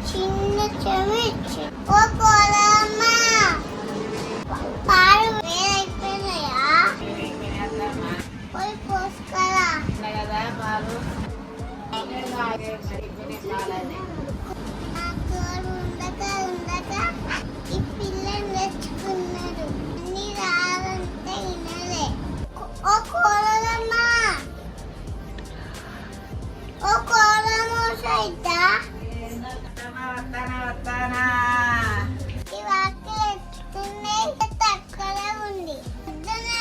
చిన్న చెవి ఓ కోలమ్మ పాలు వేరైపోయినాయా పోయి పోసుకరా కదా పాలు నాకు ఉండక ఉండక ఈ పిల్లని తెచ్చుకున్నాడు అన్ని రాదంటే వినలే ఓ కోలమ్మ ఓ కోలమ్మ సైతా వస్తానా ఈ వాక్యం ఎత్తుకునే తక్కువే ఉంది పొద్దున్నే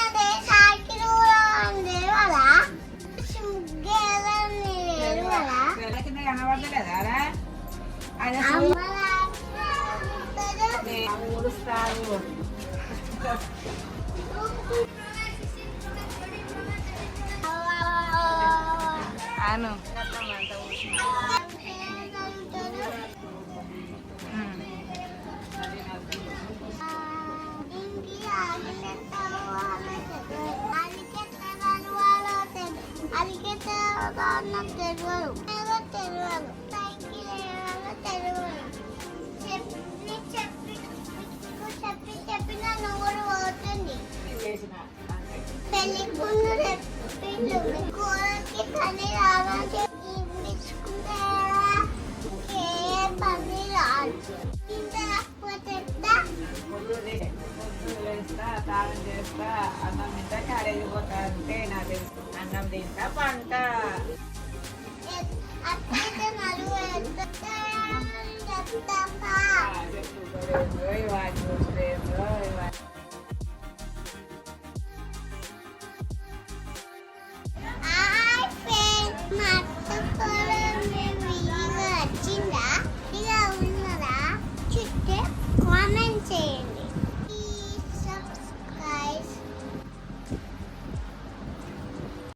సాకిలు ఉంది కదా ముగ్గేదని లేదు కదా కింద కనబడలేదా అదే ఊడుస్తారు అను చెప్పిన నువ్వు పోతుంది పెళ్లి ముందు చెప్పిండు కూరకి పని రావాలి బిచ్చుకుంటే ఏ పని రాదు ఇంత రాకపోతే వేస్తా తాళం చేస్తా అన్నం తింటా క్యారేజ్ పోతా అంటే నా తెలుసు అన్నం తింటా పంట అట్లయితే నలుగు చెప్తాపా వాటి